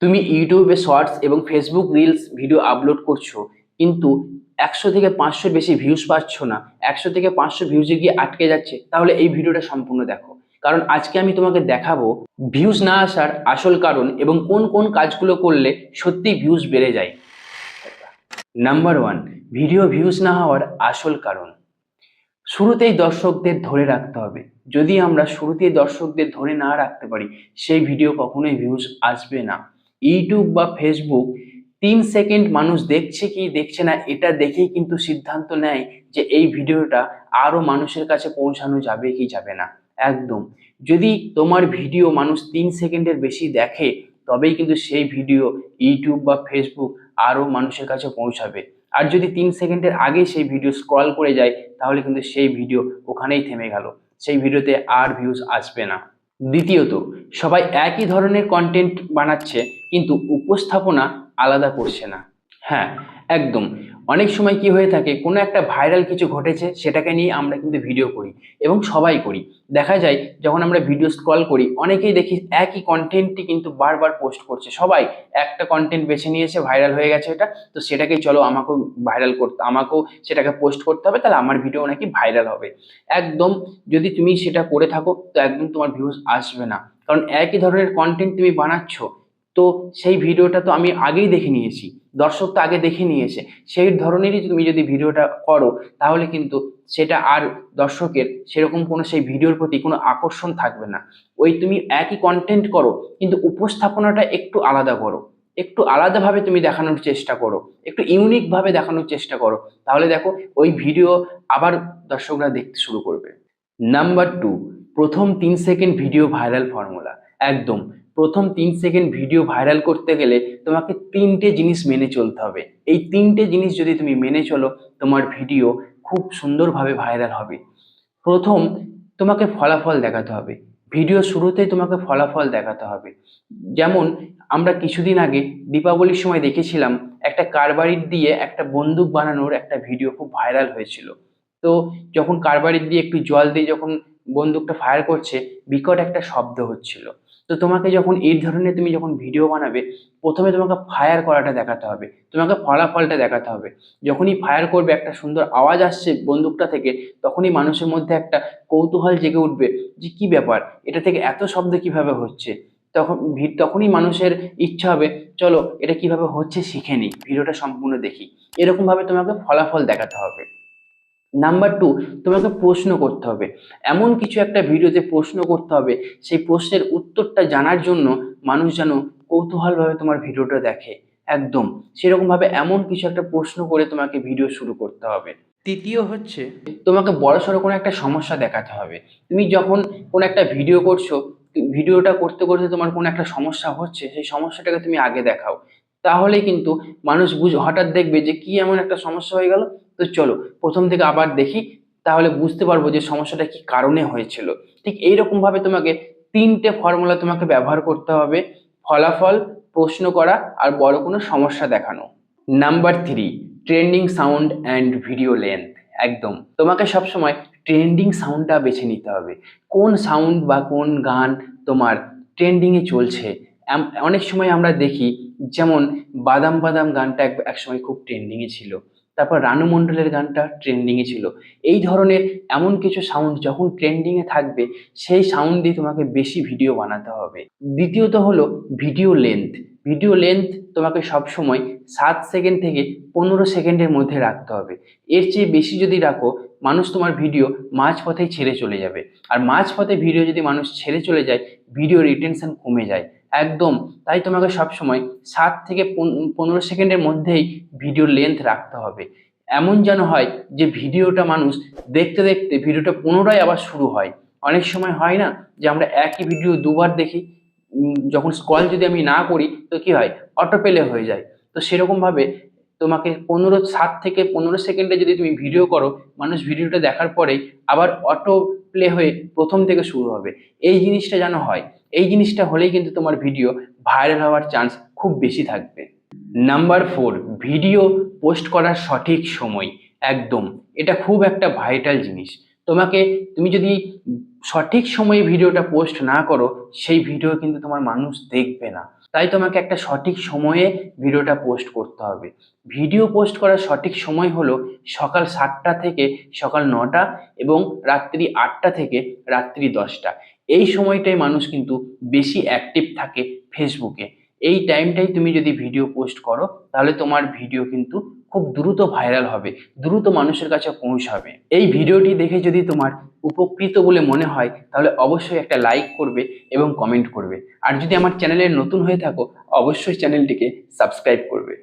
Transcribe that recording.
তুমি ইউটিউবে শর্টস এবং ফেসবুক রিলস ভিডিও আপলোড করছো, কিন্তু 100 থেকে 500 বেশি ভিউজ পাচ্ছ না, 100 থেকে 500 ভিউজে গিয়ে আটকে যাচ্ছে, তাহলে এই ভিডিওটা সম্পূর্ণ দেখো। কারণ আজকে আমি তোমাকে দেখাবো ভিউজ না আসার আসল কারণ এবং কোন কোন কাজগুলো করলে সত্যি ভিউজ বেড়ে যায়। নাম্বার 1, ভিডিও ভিউজ না হওয়ার আসল কারণ। শুরুতেই দর্শকদের ধরে রাখতে হবে। যদি আমরা শুরুতেই দর্শকদের ধরে না রাখতে পারি, সেই ভিডিও কখনোই ভিউজ আসবে না। ইউটিউব বা ফেসবুক 3 সেকেন্ড মানুষ দেখছে কি দেখছে না এটা দেখেই কিন্তু সিদ্ধান্ত নেয় যে এই ভিডিওটা আরো মানুষের কাছে পৌঁছানো যাবে কি যাবে না। একদম, যদি তোমার ভিডিও মানুষ 3 সেকেন্ডের বেশি দেখে, তবেই কিন্তু সেই ভিডিও ইউটিউব বা ফেসবুক আরো মানুষের কাছে পৌঁছাবে। আর যদি 3 সেকেন্ডের আগে সেই ভিডিও স্ক্রল করে যায়, তাহলে কিন্তু সেই ভিডিও ওখানেই থেমে গেল, সেই ভিডিওতে আর ভিউজ আসবে না। দ্বিতীয়ত, সবাই একই ধরনের কন্টেন্ট বানাচ্ছে কিন্তু উপস্থাপনা আলাদা করছে না। হ্যাঁ, একদম। অনেক সময় কি হয়ে থাকে, কোনো একটা ভাইরাল কিছু ঘটেছে সেটাকে নিয়ে আমরা কিন্তু ভিডিও করি এবং সবাই করি। দেখা যায় যখন আমরা ভিডিও স্ক্রল করি, অনেকেই দেখি একই কন্টেন্টটি কিন্তু বারবার পোস্ট করছে। সবাই একটা কন্টেন্ট বেছে নিয়েছে, ভাইরাল হয়ে গেছে এটা, তো সেটাকেই চলো আমাকেও ভাইরাল করতে, আমাকেও সেটাকে পোস্ট করতে হবে, তাহলে আমার ভিডিও নাকি ভাইরাল হবে। একদম, যদি তুমি সেটা করে থাকো তো একদম তোমার ভিউজ আসবে না। কারণ একই ধরনের কন্টেন্ট তুমি বানাচ্ছ, তো সেই ভিডিওটা তো আমি আগেই দেখে নিয়েছি, দর্শক তো আগে দেখে নিয়েছে। সেই ধরনেরই তুমি যদি ভিডিওটা করো, তাহলে কিন্তু সেটা আর দর্শকের সেরকম কোনো সেই ভিডিওর প্রতি কোনো আকর্ষণ থাকবে না। ওই তুমি একই কন্টেন্ট করো, কিন্তু উপস্থাপনাটা একটু আলাদা করো, একটু আলাদাভাবে তুমি দেখানোর চেষ্টা করো, একটু ইউনিক ভাবে দেখানোর চেষ্টা করো, তাহলে দেখো ওই ভিডিও আবার দর্শকরা দেখতে শুরু করবে। নাম্বার 2, প্রথম 3 সেকেন্ড ভিডিও ভাইরাল ফর্মুলা। একদম, প্রথম 3 সেকেন্ড ভিডিও ভাইরাল করতে গেলে তোমাকে 3টে জিনিস মেনে চলতে হবে। এই 3টে জিনিস যদি তুমি মেনে চলো, তোমার ভিডিও খুব সুন্দরভাবে ভাইরাল হবে। প্রথম, তোমাকে ফলাফল দেখাতে হবে। ভিডিও শুরুতেই তোমাকে ফলাফল দেখাতে হবে। যেমন আমরা কিছুদিন আগে দীপাবলির সময় দেখেছিলাম, একটা কারবারির দিয়ে একটা বন্দুক বানানোর একটা ভিডিও খুব ভাইরাল হয়েছিল। তো যখন কারবারির দিয়ে একটু জল দিয়ে যখন বন্দুকটা ফায়ার করছে, বিকট একটা শব্দ হচ্ছিল। তো তোমাকে যখন এই ধরনের তুমি যখন ভিডিও বানাবে, প্রথমে তোমাকে ফায়ার করাটা দেখাতে হবে, তোমাকে ফলাফলটা দেখাতে হবে। যখনই ফায়ার করবে, একটা সুন্দর আওয়াজ আসছে বন্দুকটা থেকে, তখনই মানুষের মধ্যে একটা কৌতূহল জেগে উঠবে যে কি ব্যাপার, এটা থেকে এত শব্দ কিভাবে হচ্ছে। তখনই মানুষের ইচ্ছা হবে, চলো এটা কিভাবে হচ্ছে শিখে নিই, ভিডিওটা সম্পূর্ণ দেখি। এরকম ভাবে তোমাকে ফলাফল দেখাতে হবে। নাম্বার 2, তোমাকে প্রশ্ন করতে হবে। এমন কিছু একটা ভিডিওতে প্রশ্ন করতে হবে, সেই প্রশ্নের উত্তরটা জানার জন্য মানুষ যেন কৌতূহলভাবে তোমার ভিডিওটা দেখে। একদম, সেরকম ভাবে এমন কিছু একটা প্রশ্ন করে তোমাকে ভিডিও শুরু করতে হবে। তৃতীয় হচ্ছে, তোমাকে বড়সড় কোনো একটা সমস্যা দেখাতে হবে। তুমি যখন কোনো একটা ভিডিও করছো, ভিডিওটা করতে করতে তোমার কোনো একটা সমস্যা হচ্ছে, সেই সমস্যাটাকে তুমি আগে দেখাও। তাহলে কিন্তু মানুষ হঠাৎ দেখবে যে কি এমন একটা সমস্যা হয়ে গেল, তো চলো প্রথম থেকে আবার দেখি, তাহলে বুঝতে পারবো যে সমস্যাটা কি কারণে হয়েছিল। ঠিক এইরকম ভাবে তোমাকে 3টে ফর্মুলা তোমাকে ব্যবহার করতে হবে: ফলাফল, প্রশ্ন করা, আর বড় কোনো সমস্যা দেখানো। Number 3, trending sound and video length. একদম, তোমাকে সবসময় ট্রেন্ডিং সাউন্ডটা বেছে নিতে হবে। কোন সাউন্ড বা কোন গান তোমার ট্রেন্ডিংয়ে চলছে। অনেক সময় আমরা দেখি, যেমন বাদাম বাদাম গানটা একসময় খুব ট্রেন্ডিংয়ে ছিল, তারপর রানু মণ্ডলের গানটা ট্রেন্ডিংয়ে ছিল। এই ধরনের এমন কিছু সাউন্ড যখন ট্রেন্ডিংয়ে থাকবে, সেই সাউন্ড দিয়ে তোমাকে বেশি ভিডিও বানাতে হবে। দ্বিতীয়ত হলো ভিডিও লেন্থ। ভিডিও লেন্থ তোমাকে সবসময় 7 সেকেন্ড থেকে 15 সেকেন্ডের মধ্যে রাখতে হবে। এর চেয়ে বেশি যদি রাখো, মানুষ তোমার ভিডিও মাঝপথেই ছেড়ে চলে যাবে। আর মাঝপথে ভিডিও যদি মানুষ ছেড়ে চলে যায়, ভিডিও রিটেনশন কমে যায়। একদম, তাই তোমাকে সবসময় 7 থেকে 15 সেকেন্ডের মধ্যেই ভিডিও লেন্থ রাখতে হবে। এমন যেন হয় যে ভিডিওটা মানুষ দেখতে দেখতে ভিডিওটা পুনরায় আবার শুরু হয়। অনেক সময় হয় না যে আমরা একই ভিডিও দুবার দেখি, যখন স্ক্রল যদি আমি না করি তো কি হয়, অটো প্লে হয়ে যায়। তো সেরকম ভাবে তোমাকে 7 থেকে 15 সেকেন্ডে যদি তুমি ভিডিও করো, মানুষ ভিডিওটা দেখার পরেই আবার অটো প্লে হয়ে প্রথম থেকে শুরু হবে। এই জিনিসটা যেন হয়, এই জিনিসটা হলেই কিন্তু তোমার ভিডিও ভাইরাল হওয়ার চান্স খুব বেশি থাকবে। নাম্বার 4, ভিডিও পোস্ট করার সঠিক সময়। একদম, এটা খুব একটা ভাইটাল জিনিস। তুমি যদি সঠিক সময়ে ভিডিওটা পোস্ট না করো, সেই ভিডিও কিন্তু তোমার মানুষ দেখবে না। তাই তোমাকে একটা সঠিক সময়ে ভিডিওটা পোস্ট করতে হবে। ভিডিও পোস্ট করার সঠিক সময় হলো সকাল 7টা থেকে সকাল 9টা এবং রাত্রি 8টা থেকে রাত্রি 10টা। এই সময়টাই মানুষ কিন্তু বেশি অ্যাক্টিভ থাকে ফেসবুকে। এই টাইমটাই তুমি যদি ভিডিও পোস্ট করো তাহলে তোমার ভিডিও কিন্তু খুব দ্রুত ভাইরাল হবে, দ্রুত মানুষের কাছে পৌঁছাবে। এই ভিডিওটি দেখে যদি তোমার উপকৃত বলে মনে হয় তাহলে অবশ্যই একটা লাইক করবে এবং কমেন্ট করবে। আর যদি আমার চ্যানেলে নতুন হয়ে থাকো অবশ্যই চ্যানেলটিকে সাবস্ক্রাইব করবে।